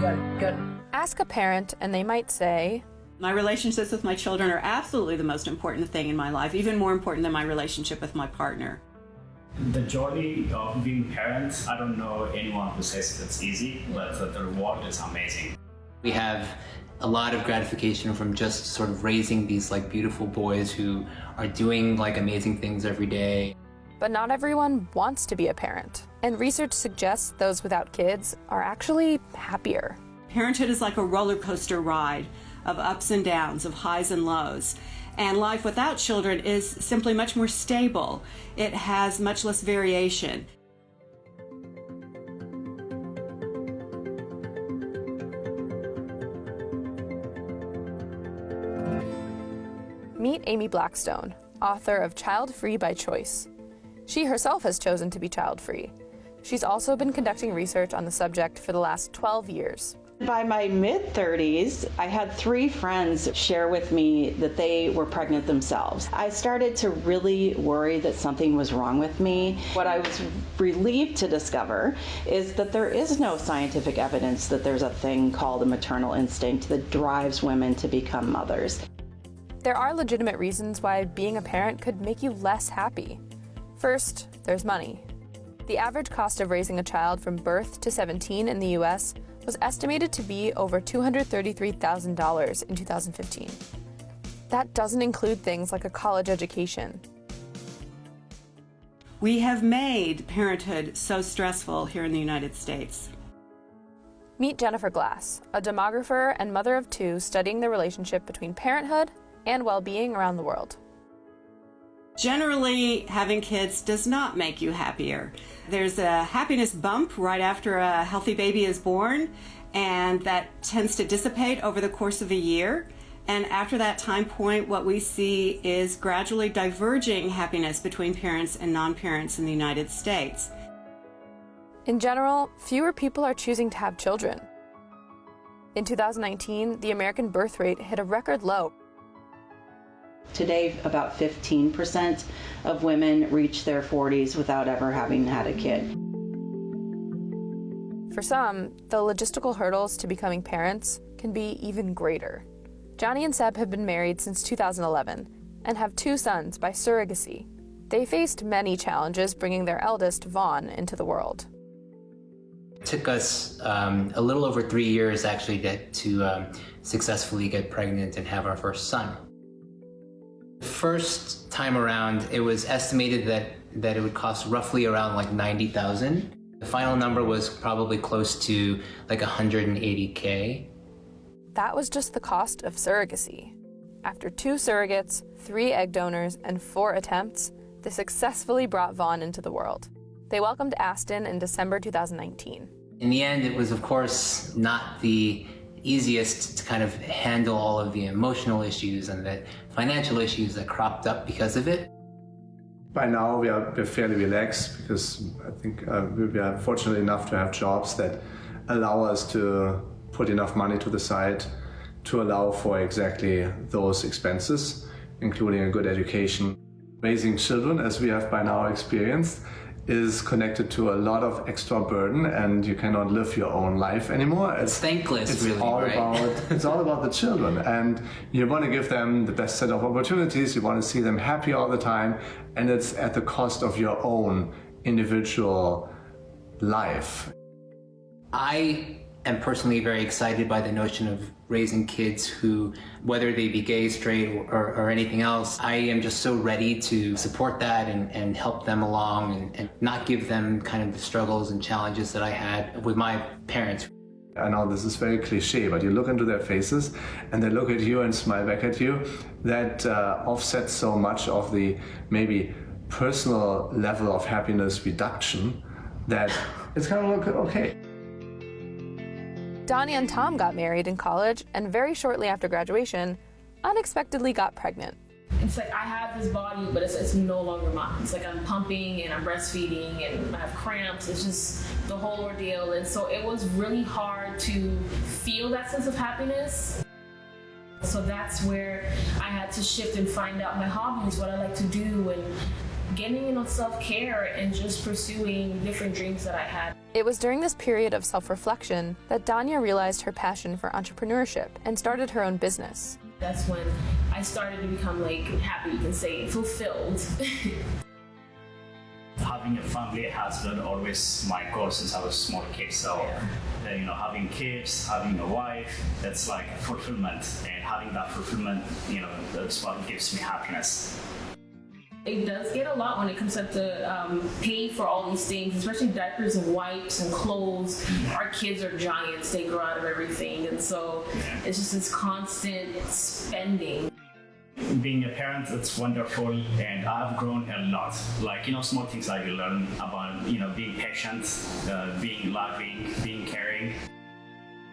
Good. Ask a parent and they might say, my relationships with my children are absolutely the most important thing in my life, even more important than my relationship with my partner. The joy of being parents, I don't know anyone who says it's easy, but the reward is amazing. We have a lot of gratification from just sort of raising these like beautiful boys who are doing like amazing things every day. but not everyone wants to be a parent. And research suggests those without kids are actually happier. Parenthood is like a roller coaster ride of ups and downs, of highs and lows. And life without children is simply much more stable. It has much less variation. Meet Amy Blackstone, author of Child Free by Choice. She herself has chosen to be child-free. She's also been conducting research on the subject for the last 12 years. By my mid-30s, I had 3 friends share with me that they were pregnant themselves. I started to really worry that something was wrong with me. What I was relieved to discover is that there is no scientific evidence that there's a thing called a maternal instinct that drives women to become mothers. There are legitimate reasons why being a parent could make you less happy. First, there's money. The average cost of raising a child from birth to 17 in the U.S. was estimated to be over $233,000 in 2015. That doesn't include things like a college education. We have made parenthood so stressful here in the United States. Meet Jennifer Glass, a demographer and mother of 2 studying the relationship between parenthood and well-being around the world. Generally, having kids does not make you happier. There's a happiness bump right after a healthy baby is born, and that tends to dissipate over the course of a year. And after that time point, what we see is gradually diverging happiness between parents and non-parents in the United States. In general, fewer people are choosing to have children. In 2019, the American birth rate hit a record low. Today, about 15% of women reach their 40s without ever having had a kid. For some, the logistical hurdles to becoming parents can be even greater. Johnny and Seb have been married since 2011 and have 2 sons by surrogacy. They faced many challenges bringing their eldest, Vaughn, into the world. It took us a little over 3 years actually to successfully get pregnant and have our first son. The first time around, it was estimated that it would cost roughly around like $90,000. The final number was probably close to like $180K. That was just the cost of surrogacy. After 2 surrogates, 3 egg donors, and 4 attempts, they successfully brought Vaughn into the world. They welcomed Aston in December 2019. In the end, it was of course not the easiest to kind of handle all of the emotional issues and the financial issues that cropped up because of it. By now we're fairly relaxed because I think we are fortunate enough to have jobs that allow us to put enough money to the side to allow for exactly those expenses, including a good education. Raising children, as we have by now experienced, is connected to a lot of extra burden, and you cannot live your own life anymore. It's thankless, it's really, all right? It's all about the children, and you want to give them the best set of opportunities, you want to see them happy all the time, and it's at the cost of your own individual life. I am personally very excited by the notion of raising kids who, whether they be gay, straight, or anything else, I am just so ready to support that and help them along and not give them kind of the struggles and challenges that I had with my parents. I know this is very cliche, but you look into their faces and they look at you and smile back at you. That offsets so much of the maybe personal level of happiness reduction that it's kind of okay. Donnie and Tom got married in college and very shortly after graduation, unexpectedly got pregnant. It's like I have this body, but it's no longer mine. It's like I'm pumping and I'm breastfeeding and I have cramps. It's just the whole ordeal. And so it was really hard to feel that sense of happiness. So that's where I had to shift and find out my hobbies, what I like to do, and getting into self-care and just pursuing different dreams that I had. It was during this period of self-reflection that Danya realized her passion for entrepreneurship and started her own business. That's when I started to become like happy, you can say, fulfilled. Having a family has been always my goal since I was a small kid. So, having kids, having a wife, that's like a fulfillment. And having that fulfillment, that's what gives me happiness. It does get a lot when it comes up to paying for all these things, especially diapers and wipes and clothes. Our kids are giants, they grow out of everything. And so it's just this constant spending. Being a parent, it's wonderful, and I've grown a lot. Like, small things I will learn about, being patient, being loving, being caring.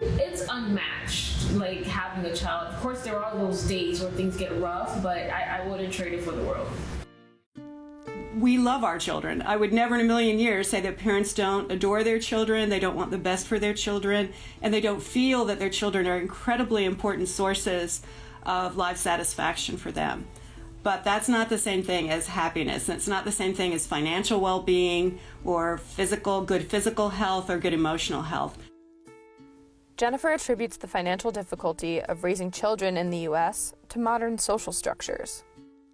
It's unmatched, like having a child. Of course, there are those days where things get rough, but I wouldn't trade it for the world. We love our children. I would never in a million years say that parents don't adore their children, they don't want the best for their children, and they don't feel that their children are incredibly important sources of life satisfaction for them. But that's not the same thing as happiness. It's not the same thing as financial well-being or good physical health or good emotional health. Jennifer attributes the financial difficulty of raising children in the U.S. to modern social structures.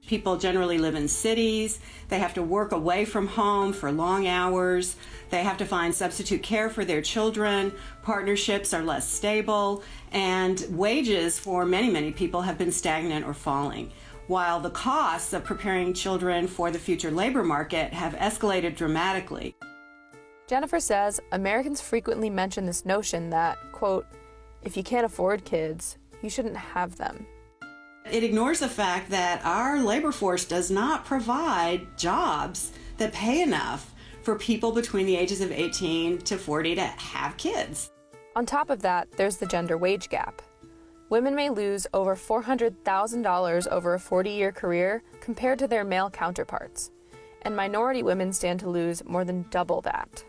People generally live in cities. They have to work away from home for long hours. They have to find substitute care for their children. Partnerships are less stable. And wages for many, many people have been stagnant or falling. While the costs of preparing children for the future labor market have escalated dramatically. Jennifer says Americans frequently mention this notion that, quote, if you can't afford kids, you shouldn't have them. It ignores the fact that our labor force does not provide jobs that pay enough for people between the ages of 18 to 40 to have kids. On top of that, there's the gender wage gap. Women may lose over $400,000 over a 40-year career compared to their male counterparts, and minority women stand to lose more than double that.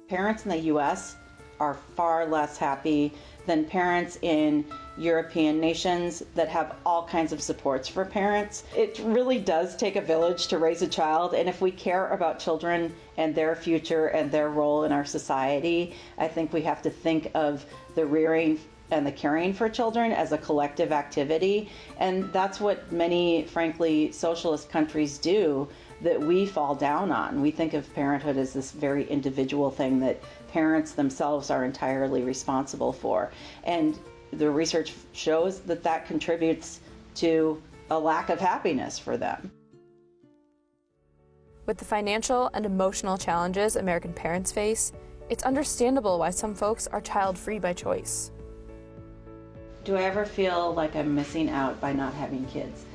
Parents in the U.S. are far less happy than parents in European nations that have all kinds of supports for parents. It really does take a village to raise a child, and if we care about children and their future and their role in our society, I think we have to think of the rearing and the caring for children as a collective activity, and that's what many, frankly, socialist countries do that we fall down on. We think of parenthood as this very individual thing that parents themselves are entirely responsible for. And the research shows that that contributes to a lack of happiness for them. With the financial and emotional challenges American parents face, it's understandable why some folks are child-free by choice. Do I ever feel like I'm missing out by not having kids?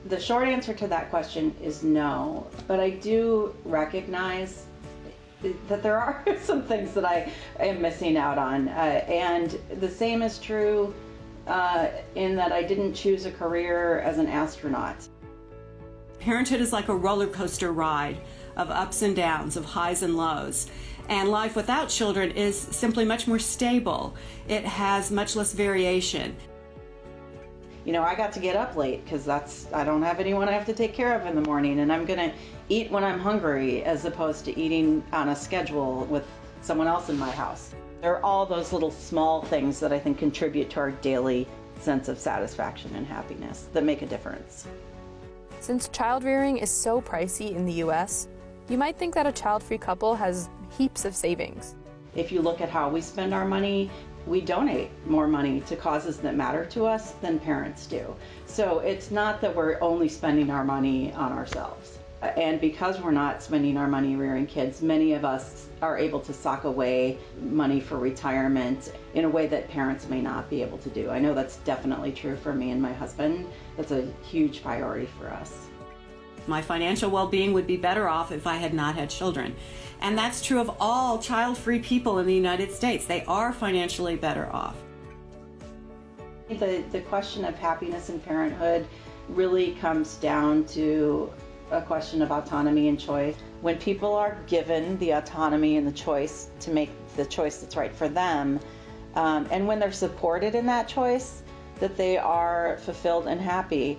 The short answer to that question is no, but I do recognize that there are some things that I am missing out on. And the same is true in that I didn't choose a career as an astronaut. Parenthood is like a roller coaster ride of ups and downs, of highs and lows. And life without children is simply much more stable. It has much less variation. You know, I got to get up late because I don't have anyone I have to take care of in the morning, and I'm going to eat when I'm hungry as opposed to eating on a schedule with someone else in my house. There are all those little small things that I think contribute to our daily sense of satisfaction and happiness that make a difference. Since child rearing is so pricey in the U.S., you might think that a child-free couple has heaps of savings. If you look at how we spend our money, we donate more money to causes that matter to us than parents do. So it's not that we're only spending our money on ourselves. And because we're not spending our money rearing kids, many of us are able to sock away money for retirement in a way that parents may not be able to do. I know that's definitely true for me and my husband. That's a huge priority for us. My financial well-being would be better off if I had not had children. And that's true of all child-free people in the United States. They are financially better off. The question of happiness in parenthood really comes down to a question of autonomy and choice. When people are given the autonomy and the choice to make the choice that's right for them, and when they're supported in that choice, that they are fulfilled and happy.